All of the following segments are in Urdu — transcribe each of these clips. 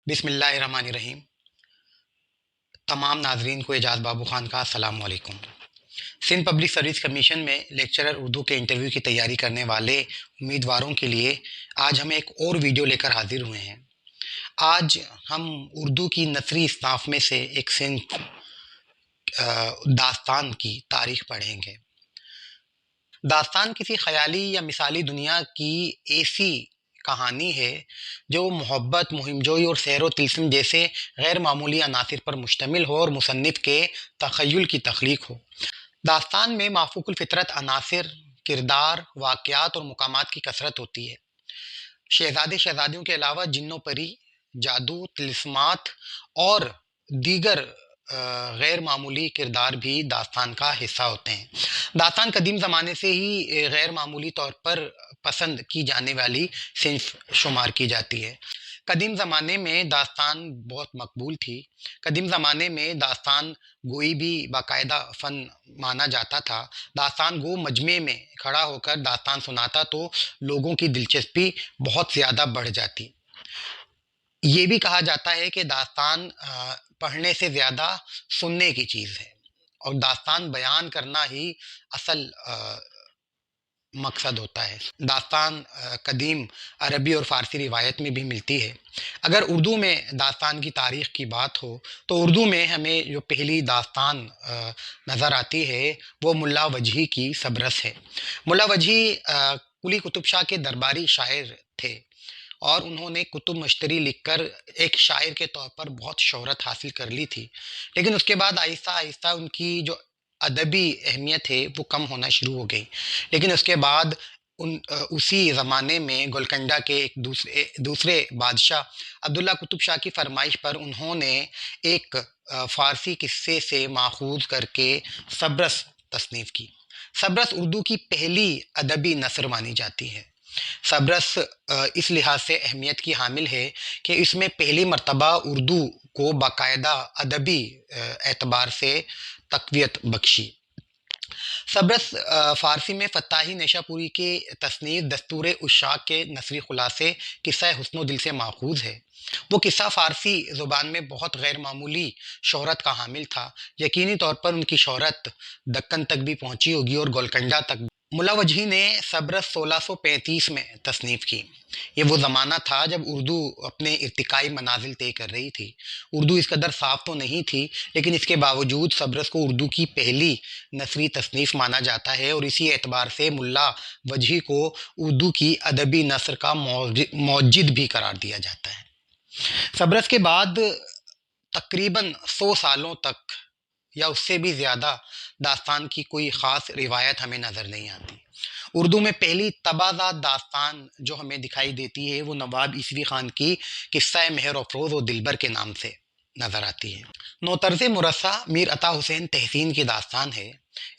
بسم اللہ الرحمن الرحیم۔ تمام ناظرین کو اعجاز بابو خان کا السلام علیکم۔ سندھ پبلک سروس کمیشن میں لیکچرر اردو کے انٹرویو کی تیاری کرنے والے امیدواروں کے لیے آج ہم ایک اور ویڈیو لے کر حاضر ہوئے ہیں۔ آج ہم اردو کی نثری اصناف میں سے ایک صنف داستان کی تاریخ پڑھیں گے۔ داستان کسی خیالی یا مثالی دنیا کی ایسی کہانی ہے جو محبت، مہم جوئی اور سحر و طلسم جیسے غیر معمولی عناصر پر مشتمل ہو اور مصنف کے تخیل کی تخلیق ہو۔ داستان میں مافوق الفطرت عناصر، کردار، واقعات اور مقامات کی کثرت ہوتی ہے۔ شہزادے شہزادیوں کے علاوہ جن و پری، جادو، طلسمات اور دیگر غیر معمولی کردار بھی داستان کا حصہ ہوتے ہیں۔ داستان قدیم زمانے سے ہی غیر معمولی طور پر پسند کی جانے والی صنف شمار کی جاتی ہے۔ قدیم زمانے میں داستان بہت مقبول تھی۔ قدیم زمانے میں داستان گوئی بھی باقاعدہ فن مانا جاتا تھا۔ داستان گو مجمع میں کھڑا ہو کر داستان سناتا تو لوگوں کی دلچسپی بہت زیادہ بڑھ جاتی۔ یہ بھی کہا جاتا ہے کہ داستان پڑھنے سے زیادہ سننے کی چیز ہے اور داستان بیان کرنا ہی اصل مقصد ہوتا ہے۔ داستان قدیم عربی اور فارسی روایت میں بھی ملتی ہے۔ اگر اردو میں داستان کی تاریخ کی بات ہو تو اردو میں ہمیں جو پہلی داستان نظر آتی ہے وہ ملا وجہی کی سبرس ہے۔ ملا وجہی قلی قطب شاہ کے درباری شاعر تھے اور انہوں نے کتب مشتری لکھ کر ایک شاعر کے طور پر بہت شہرت حاصل کر لی تھی، لیکن اس کے بعد آہستہ آہستہ ان کی جو ادبی اہمیت ہے وہ کم ہونا شروع ہو گئی۔ لیکن اس کے بعد اسی زمانے میں گولکنڈہ کے ایک دوسرے بادشاہ عبداللہ قطب شاہ کی فرمائش پر انہوں نے ایک فارسی قصے سے ماخوذ کر کے سبرس تصنیف کی۔ سبرس اردو کی پہلی ادبی نثر مانی جاتی ہے۔ سبرس اس لحاظ سے اہمیت کی حامل ہے کہ اس میں پہلی مرتبہ اردو کو باقاعدہ ادبی اعتبار سے تقویت بخشی۔ سبرس فارسی میں فتاحی نیشا پوری کے تصنیف دستور عشاق کے نثری خلاصے قصہ حسن و دل سے ماخوذ ہے۔ وہ قصہ فارسی زبان میں بہت غیر معمولی شہرت کا حامل تھا۔ یقینی طور پر ان کی شہرت دکن تک بھی پہنچی ہوگی اور گولکنڈہ تک۔ ملا وجہی نے سبرس 1635 میں تصنیف کی۔ یہ وہ زمانہ تھا جب اردو اپنے ارتقائی منازل طے کر رہی تھی۔ اردو اس قدر صاف تو نہیں تھی، لیکن اس کے باوجود سبرس کو اردو کی پہلی نثری تصنیف مانا جاتا ہے اور اسی اعتبار سے ملا وجہی کو اردو کی ادبی نثر کا موجد بھی قرار دیا جاتا ہے۔ سبرس کے بعد تقریباً 100 سالوں تک یا اس سے بھی زیادہ داستان کی کوئی خاص روایت ہمیں نظر نہیں آتی۔ اردو میں پہلی تبازات داستان جو ہمیں دکھائی دیتی ہے وہ نواب عیسوی خان کی قصہ مہر افروز و دلبر کے نام سے نظر آتی ہے۔ نوطرز مرصع میر عطا حسین تحسین کی داستان ہے۔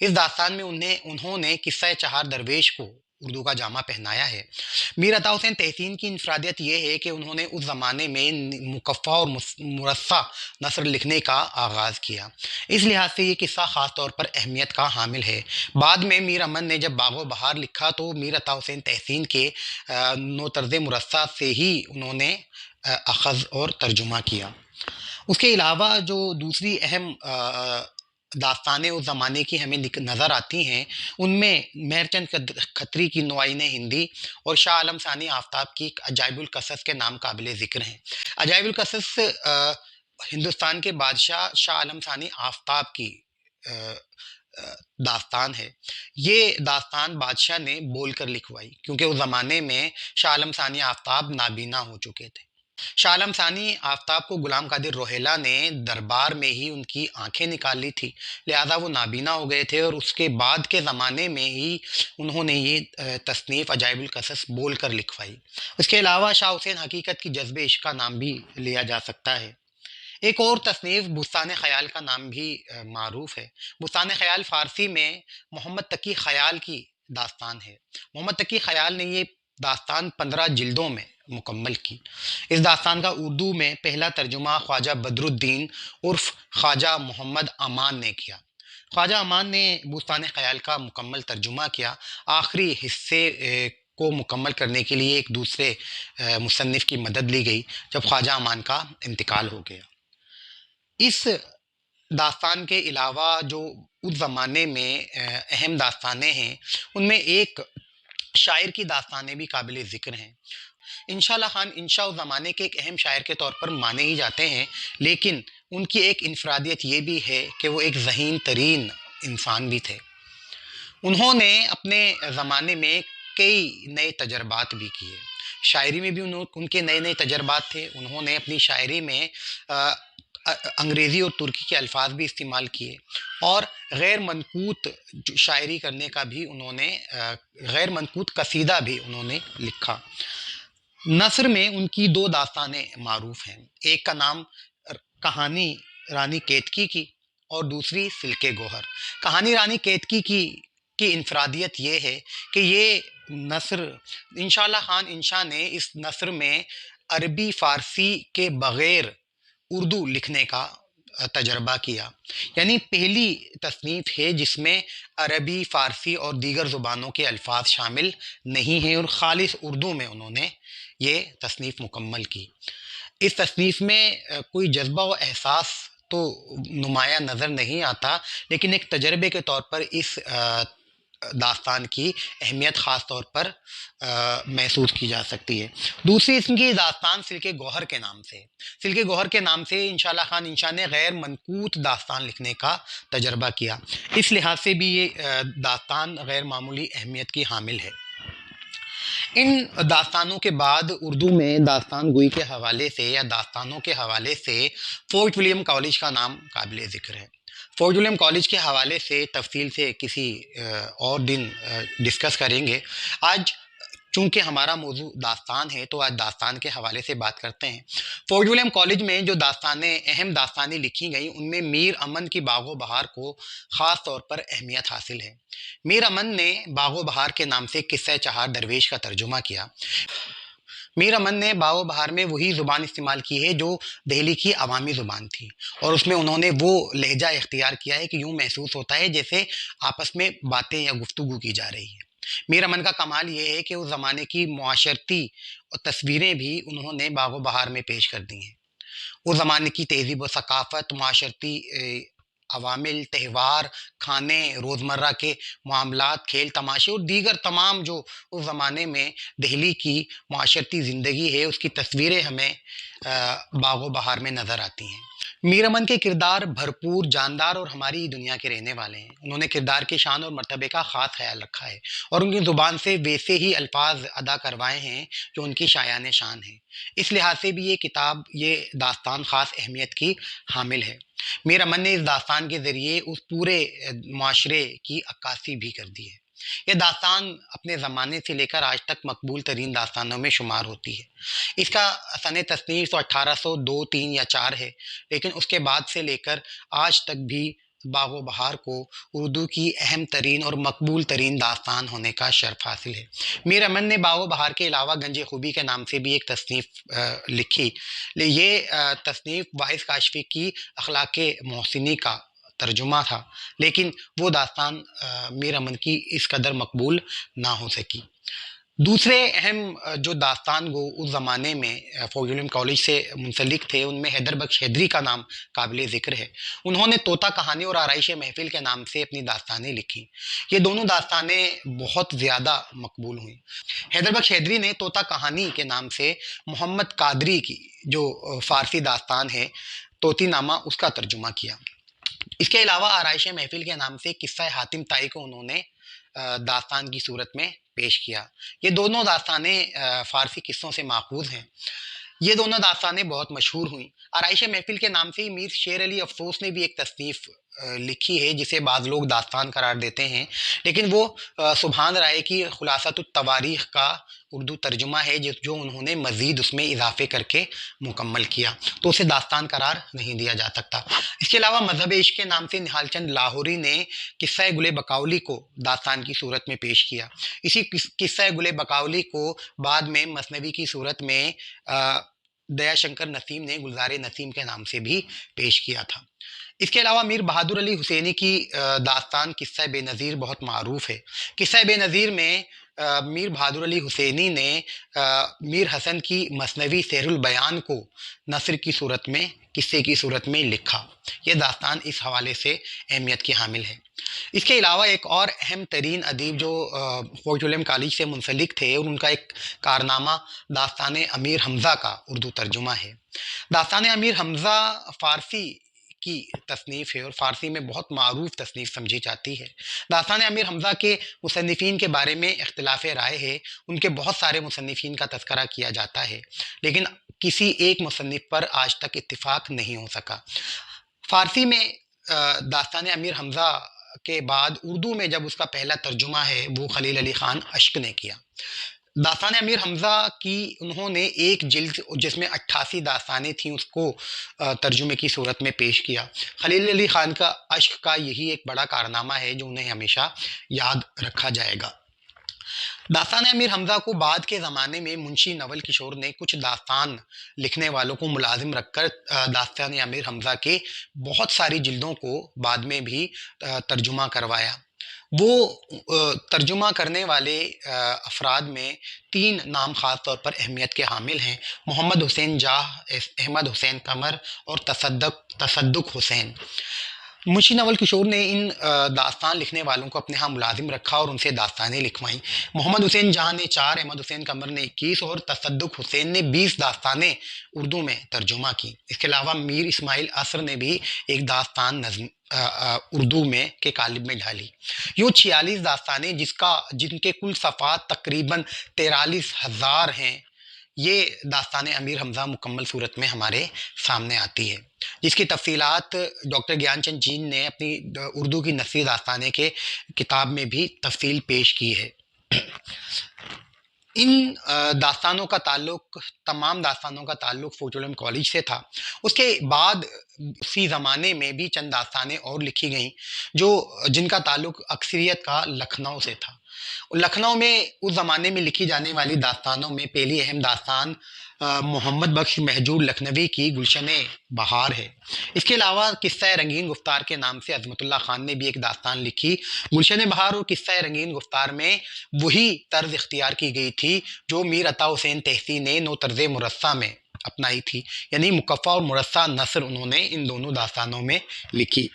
اس داستان میں انہوں نے قصہ چہار درویش کو اردو کا جامہ پہنایا ہے۔ میر عطا حسین تحسین کی انفرادیت یہ ہے کہ انہوں نے اس زمانے میں مقفع اور مرصع نثر لکھنے کا آغاز کیا۔ اس لحاظ سے یہ قصہ خاص طور پر اہمیت کا حامل ہے۔ بعد میں میر امن نے جب باغ و بہار لکھا تو میر عطا حسین تحسین کے نوطرز مرصع سے ہی انہوں نے اخذ اور ترجمہ کیا۔ اس کے علاوہ جو دوسری اہم داستانیں اس زمانے کی ہمیں نظر آتی ہیں ان میں مہر چند کھتری کی نوآئین ہندی اور شاہ عالم ثانی آفتاب کی عجائب القصص کے نام قابل ذکر ہیں۔ عجائب القصص ہندوستان کے بادشاہ شاہ عالم ثانی آفتاب کی داستان ہے۔ یہ داستان بادشاہ نے بول کر لکھوائی کیونکہ اس زمانے میں شاہ عالم ثانی آفتاب نابینا ہو چکے تھے۔ شاہ عالم ثانی آفتاب کو غلام قادر روہیلہ نے دربار میں ہی ان کی آنکھیں نکال لی تھی، لہذا وہ نابینا ہو گئے تھے اور اس کے بعد کے زمانے میں ہی انہوں نے یہ تصنیف عجائب القصص بول کر لکھوائی۔ اس کے علاوہ شاہ حسین حقیقت کی جذب عشق کا نام بھی لیا جا سکتا ہے۔ ایک اور تصنیف بستان خیال کا نام بھی معروف ہے۔ بستان خیال فارسی میں محمد تقی خیال کی داستان ہے۔ محمد تقی خیال نے یہ داستان 15 جلدوں میں مکمل کی۔ اس داستان کا اردو میں پہلا ترجمہ خواجہ بدر الدین عرف خواجہ محمد امان نے کیا۔ خواجہ امان نے بستان خیال کا مکمل ترجمہ کیا۔ آخری حصے کو مکمل کرنے کے لیے ایک دوسرے مصنف کی مدد لی گئی جب خواجہ امان کا انتقال ہو گیا۔ اس داستان کے علاوہ جو اس زمانے میں اہم داستانیں ہیں، ان میں ایک شاعر کی داستانیں بھی قابل ذکر ہیں۔ انشاءاللہ خان انشاء اس زمانے کے ایک اہم شاعر کے طور پر مانے ہی جاتے ہیں، لیکن ان کی ایک انفرادیت یہ بھی ہے کہ وہ ایک ذہین ترین انسان بھی تھے۔ انہوں نے اپنے زمانے میں کئی نئے تجربات بھی کیے، شاعری میں بھی ان کے نئے نئے تجربات تھے۔ انہوں نے اپنی شاعری میں انگریزی اور ترکی کے الفاظ بھی استعمال کیے، اور غیر منقوط شاعری کرنے کا بھی انہوں نے غیر منقوط قصیدہ بھی انہوں نے لکھا۔ نثر میں ان کی دو داستانیں معروف ہیں، ایک کا نام کہانی رانی کیتکی کی اور دوسری سلک گوہر۔ کہانی رانی کیتکی کی انفرادیت یہ ہے کہ یہ نثر انشاءاللہ خان انشا نے اس نثر میں عربی فارسی کے بغیر اردو لکھنے کا تجربہ کیا، یعنی پہلی تصنیف ہے جس میں عربی، فارسی اور دیگر زبانوں کے الفاظ شامل نہیں ہیں، اور خالص اردو میں انہوں نے یہ تصنیف مکمل کی۔ اس تصنیف میں کوئی جذبہ و احساس تو نمایاں نظر نہیں آتا، لیکن ایک تجربے کے طور پر اس داستان کی اہمیت خاص طور پر محسوس کی جا سکتی ہے۔ دوسری اس کی داستان سلک گوہر کے نام سے، سلک گوہر کے نام سے انشاءاللہ خان انشا نے غیر منقوط داستان لکھنے کا تجربہ کیا۔ اس لحاظ سے بھی یہ داستان غیر معمولی اہمیت کی حامل ہے۔ ان داستانوں کے بعد اردو میں داستان گوئی کے حوالے سے یا داستانوں کے حوالے سے فورٹ ولیم کالج کا نام قابل ذکر ہے۔ فورٹ ولیم کالج کے حوالے سے تفصیل سے کسی اور دن ڈسکس کریں گے۔ آج چونکہ ہمارا موضوع داستان ہے تو آج داستان کے حوالے سے بات کرتے ہیں۔ فورٹ ولیم کالج میں جو اہم داستانیں لکھی گئیں، ان میں میر امن کی باغ و بہار کو خاص طور پر اہمیت حاصل ہے۔ میر امن نے باغ و بہار کے نام سے قصہ چہار درویش کا ترجمہ کیا۔ میر امن نے باغ و بہار میں وہی زبان استعمال کی ہے جو دہلی کی عوامی زبان تھی، اور اس میں انہوں نے وہ لہجہ اختیار کیا ہے کہ یوں محسوس ہوتا ہے جیسے آپس میں باتیں یا گفتگو کی جا رہی ہے۔ میر امن کا کمال یہ ہے کہ اس زمانے کی معاشرتی تصویریں بھی انہوں نے باغ و بہار میں پیش کر دی ہیں۔ اس زمانے کی تہذیب و ثقافت، معاشرتی عوامل، تہوار، کھانے، روزمرہ کے معاملات، کھیل تماشے اور دیگر تمام جو اس زمانے میں دہلی کی معاشرتی زندگی ہے، اس کی تصویریں ہمیں باغ و بہار میں نظر آتی ہیں۔ میر امن کے کردار بھرپور، جاندار اور ہماری دنیا کے رہنے والے ہیں۔ انہوں نے کردار کی شان اور مرتبے کا خاص خیال رکھا ہے، اور ان کی زبان سے ویسے ہی الفاظ ادا کروائے ہیں جو ان کی شایان شان ہیں۔ اس لحاظ سے بھی یہ داستان خاص اہمیت کی حامل ہے۔ میر امن نے اس داستان کے ذریعے اس پورے معاشرے کی عکاسی بھی کر دی ہے۔ یہ داستان اپنے زمانے سے لے کر آج تک مقبول ترین داستانوں میں شمار ہوتی ہے۔ اس کا سن تصنیف 1802، 3 یا 4 ہے، لیکن اس کے بعد سے لے کر آج تک بھی باغ و بہار کو اردو کی اہم ترین اور مقبول ترین داستان ہونے کا شرف حاصل ہے۔ میر امن نے باغ و بہار کے علاوہ گنج خوبی کے نام سے بھی ایک تصنیف لکھی۔ یہ تصنیف واعظ کاشفی کی اخلاق محسنی کا ترجمہ تھا، لیکن وہ داستان میر امن کی اس قدر مقبول نہ ہو سکی۔ دوسرے اہم جو داستان گو اس زمانے میں فورٹ ولیم کالج سے منسلک تھے، ان میں حیدر بخش حیدری کا نام قابل ذکر ہے۔ انہوں نے طوطا کہانی اور آرائش محفل کے نام سے اپنی داستانیں لکھی۔ یہ دونوں داستانیں بہت زیادہ مقبول ہوئیں۔ حیدر بخش حیدری نے طوطا کہانی کے نام سے محمد قادری کی جو فارسی داستان ہے طوطی نامہ، اس کا ترجمہ کیا۔ اس کے علاوہ آرائش محفل کے نام سے قصہ حاتم طائی کو انہوں نے داستان کی صورت میں پیش کیا۔ یہ دونوں داستانیں فارسی قصوں سے ماخوذ ہیں۔ یہ دونوں داستانیں بہت مشہور ہوئیں۔ آرائش محفل کے نام سے ہی میر شیر علی افسوس نے بھی ایک تصنیف لکھی ہے جسے بعض لوگ داستان قرار دیتے ہیں، لیکن وہ سبحان رائے کی خلاصۃ التواریخ کا اردو ترجمہ ہے جو انہوں نے مزید اس میں اضافے کر کے مکمل کیا، تو اسے داستان قرار نہیں دیا جا سکتا۔ اس کے علاوہ مذہب عشق کے نام سے نہال چند لاہوری نے قصہ گل بقاؤلی کو داستان کی صورت میں پیش کیا۔ اسی قصہ گل بقاؤلی کو بعد میں مثنوی کی صورت میں دیا شنکر نسیم نے گلزار نسیم کے نام سے بھی پیش کیا تھا۔ اس کے علاوہ میر بہادر علی حسینی کی داستان قصہ بے نظیر بہت معروف ہے۔ قصہ بے نظیر میں میر بہادر علی حسینی نے میر حسن کی مثنوی سحر البیان کو نثر کی صورت میں، قصے کی صورت میں لکھا۔ یہ داستان اس حوالے سے اہمیت کی حامل ہے۔ اس کے علاوہ ایک اور اہم ترین ادیب جو فورٹ ولیم کالج سے منسلک تھے، اور ان کا ایک کارنامہ داستان امیر حمزہ کا اردو ترجمہ ہے۔ داستان امیر حمزہ فارسی کی تصنیف ہے اور فارسی میں بہت معروف تصنیف سمجھی جاتی ہے۔ داستان امیر حمزہ کے مصنفین کے بارے میں اختلاف رائے ہے۔ ان کے بہت سارے مصنفین کا تذکرہ کیا جاتا ہے، لیکن کسی ایک مصنف پر آج تک اتفاق نہیں ہو سکا۔ فارسی میں داستان امیر حمزہ کے بعد اردو میں جب اس کا پہلا ترجمہ ہے وہ خلیل علی خان اشک نے کیا۔ داستان امیر حمزہ کی انہوں نے ایک جلد جس میں 88 داستانیں تھیں اس کو ترجمے کی صورت میں پیش کیا۔ خلیل علی خان کا اشک کا یہی ایک بڑا کارنامہ ہے جو انہیں ہمیشہ یاد رکھا جائے گا۔ داستان امیر حمزہ کو بعد کے زمانے میں منشی نول کشور نے کچھ داستان لکھنے والوں کو ملازم رکھ کر داستان امیر حمزہ کے بہت ساری جلدوں کو بعد میں بھی ترجمہ کروایا۔ وہ ترجمہ کرنے والے افراد میں 3 نام خاص طور پر اہمیت کے حامل ہیں: محمد حسین جاہ، احمد حسین قمر اور تصدق حسین۔ منشی نول کشور نے ان داستان لکھنے والوں کو اپنے ہاں ملازم رکھا اور ان سے داستانیں لکھوائیں۔ محمد حسین جہاں نے 4، احمد حسین قمر نے 21 اور تصدق حسین نے 20 داستانیں اردو میں ترجمہ کی۔ اس کے علاوہ میر اسماعیل اثر نے بھی ایک داستان نظم اردو میں کے قالب میں ڈھالی۔ یوں 46 داستانیں جن کے کل صفحات تقریباً 43,000 ہیں، یہ داستان امیر حمزہ مکمل صورت میں ہمارے سامنے آتی ہے، جس کی تفصیلات ڈاکٹر گیان چند جین نے اپنی اردو کی نثری داستانیں کے کتاب میں بھی تفصیل پیش کی ہے۔ ان تمام داستانوں کا تعلق فورٹ ولیم کالج سے تھا۔ اس کے بعد اسی زمانے میں بھی چند داستانیں اور لکھی گئیں جن کا تعلق اکثریت کا لکھنؤ سے تھا۔ لکھنؤ میں اس زمانے میں لکھی جانے والی داستانوں میں پہلی اہم داستان محمد بخش مہجور لکھنوی کی گلشن بہار ہے۔ اس کے علاوہ قصہ رنگین گفتار کے نام سے عظمت اللہ خان نے بھی ایک داستان لکھی۔ گلشن بہار اور قصہ رنگین گفتار میں وہی طرز اختیار کی گئی تھی جو میر عطا حسین طحسی نے نو طرز مرصع میں اپنائی تھی، یعنی مکفّہ اور مرصع نثر انہوں نے ان دونوں داستانوں میں لکھی۔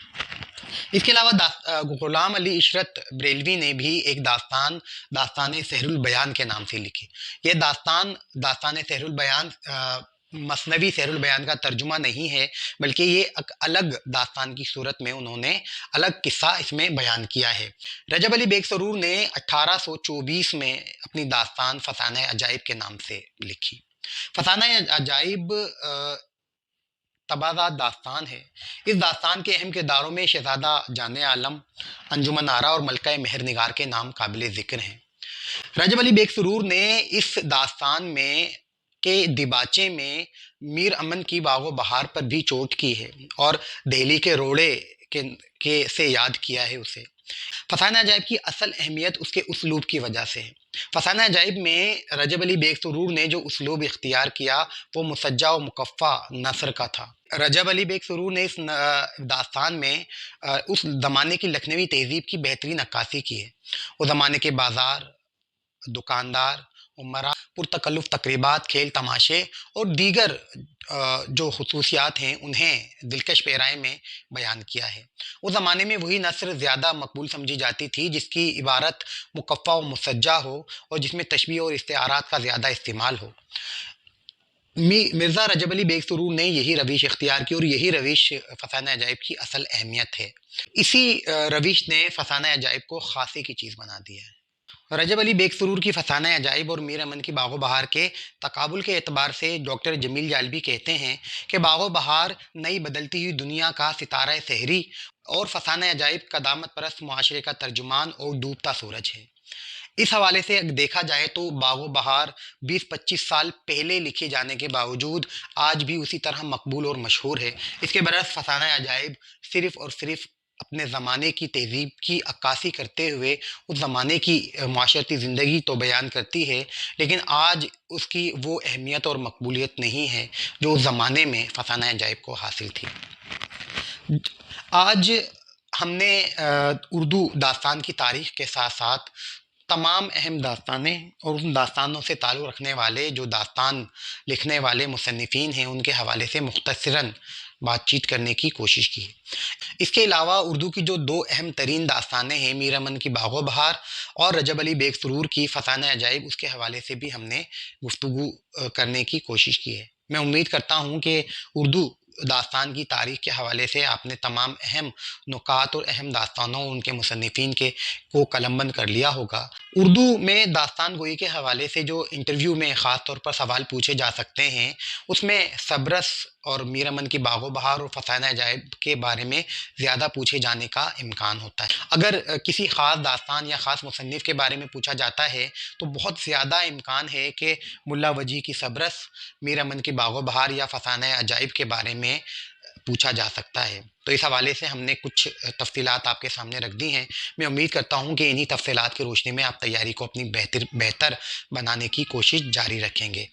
اس کے علاوہ غلام علی عشرت بریلوی نے بھی ایک داستان سحر البیان کے نام سے لکھی۔ یہ داستان سحر البیان مثنوی سحر البیان کا ترجمہ نہیں ہے، بلکہ یہ ایک الگ داستان کی صورت میں انہوں نے الگ قصہ اس میں بیان کیا ہے۔ رجب علی بیگ سرور نے 1824 میں اپنی داستان فسانہ عجائب کے نام سے لکھی۔ فسانہ عجائب تبازات داستان ہے۔ اس داستان کے اہم کرداروں میں شہزادہ جان عالم، انجمن آرا اور ملکہ مہر نگار کے نام قابل ذکر ہیں۔ رجب علی بیگ سرور نے اس داستان میں کے دیباچے میں میر امن کی باغ و بہار پر بھی چوٹ کی ہے اور دہلی کے روڑے سے یاد کیا ہے اسے۔ فسانہ عجائب کی اصل اہمیت اس کے اسلوب کی وجہ سے ہے۔ فسانہ عجائب میں رجب علی بیگ سرور نے جو اسلوب اختیار کیا وہ مسجع و مکفّہ نثر کا تھا۔ رجب علی بیگ سرور نے اس داستان میں اس زمانے کی لکھنوی تہذیب کی بہترین عکاسی کی ہے۔ اس زمانے کے بازار، دکاندار، عمرا، پرتکلف تقریبات، کھیل تماشے اور دیگر جو خصوصیات ہیں انہیں دلکش پیرائے میں بیان کیا ہے۔ اس زمانے میں وہی نثر زیادہ مقبول سمجھی جاتی تھی جس کی عبارت مکفّہ و مسجع ہو اور جس میں تشبیہ اور استعارات کا زیادہ استعمال ہو۔ مرزا رجب علی بیگ سرور نے یہی روش اختیار کی اور یہی روش فسانہ عجائب کی اصل اہمیت ہے۔ اسی روش نے فسانہ عجائب کو خاصے کی چیز بنا دیا ہے۔ رجب علی بیگ سرور کی فسانہ عجائب اور میر امن کی باغ و بہار کے تقابل کے اعتبار سے ڈاکٹر جمیل جالبی کہتے ہیں کہ باغ و بہار نئی بدلتی ہوئی دنیا کا ستارہ سحری اور فسانہ عجائب قدامت پرست معاشرے کا ترجمان اور ڈوبتا سورج ہے۔ اس حوالے سے دیکھا جائے تو باغ و بہار 20-25 سال پہلے لکھے جانے کے باوجود آج بھی اسی طرح مقبول اور مشہور ہے۔ اس کے برعکس فسانہ عجائب صرف اور صرف اپنے زمانے کی تہذیب کی عکاسی کرتے ہوئے اس زمانے کی معاشرتی زندگی تو بیان کرتی ہے، لیکن آج اس کی وہ اہمیت اور مقبولیت نہیں ہے جو اس زمانے میں فسانہ عجائب کو حاصل تھی۔ آج ہم نے اردو داستان کی تاریخ کے ساتھ ساتھ تمام اہم داستانیں اور ان داستانوں سے تعلق رکھنے والے جو داستان لکھنے والے مصنفین ہیں ان کے حوالے سے مختصراً بات چیت کرنے کی کوشش کی ہے۔ اس کے علاوہ اردو کی جو دو اہم ترین داستانیں ہیں، میر امن کی باغ و بہار اور رجب علی بیگ سرور کی فسانہ عجائب، اس کے حوالے سے بھی ہم نے گفتگو کرنے کی کوشش کی ہے۔ میں امید کرتا ہوں کہ اردو داستان کی تاریخ کے حوالے سے آپ نے تمام اہم نکات اور اہم داستانوں ان کے مصنفین کو قلم بند کر لیا ہوگا۔ اردو میں داستان گوئی کے حوالے سے جو انٹرویو میں خاص طور پر سوال پوچھے جا سکتے ہیں، اس میں صبرس اور میر امن کی باغ و بہار اور فسانہ عجائب کے بارے میں زیادہ پوچھے جانے کا امکان ہوتا ہے۔ اگر کسی خاص داستان یا خاص مصنف کے بارے میں پوچھا جاتا ہے تو بہت زیادہ امکان ہے کہ ملا وجیح کی صبرس، میر امن کی باغ و بہار یا فسانہ عجائب کے بارے میں پوچھا جا سکتا ہے۔ تو اس حوالے سے ہم نے کچھ تفصیلات آپ کے سامنے رکھ دی ہیں۔ میں امید کرتا ہوں کہ انہی تفصیلات کی روشنی میں آپ تیاری کو اپنی بہتر بنانے کی کوشش جاری رکھیں گے۔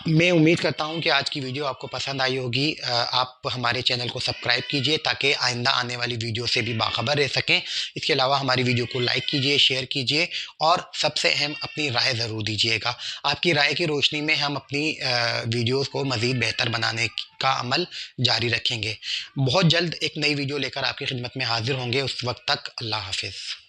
میں امید کرتا ہوں کہ آج کی ویڈیو آپ کو پسند آئی ہوگی۔ آپ ہمارے چینل کو سبسکرائب کیجئے تاکہ آئندہ آنے والی ویڈیو سے بھی باخبر رہ سکیں۔ اس کے علاوہ ہماری ویڈیو کو لائک کیجئے، شیئر کیجئے اور سب سے اہم اپنی رائے ضرور دیجئے گا۔ آپ کی رائے کی روشنی میں ہم اپنی ویڈیوز کو مزید بہتر بنانے کا عمل جاری رکھیں گے۔ بہت جلد ایک نئی ویڈیو لے کر آپ کی خدمت میں حاضر ہوں گے۔ اس وقت تک اللہ حافظ۔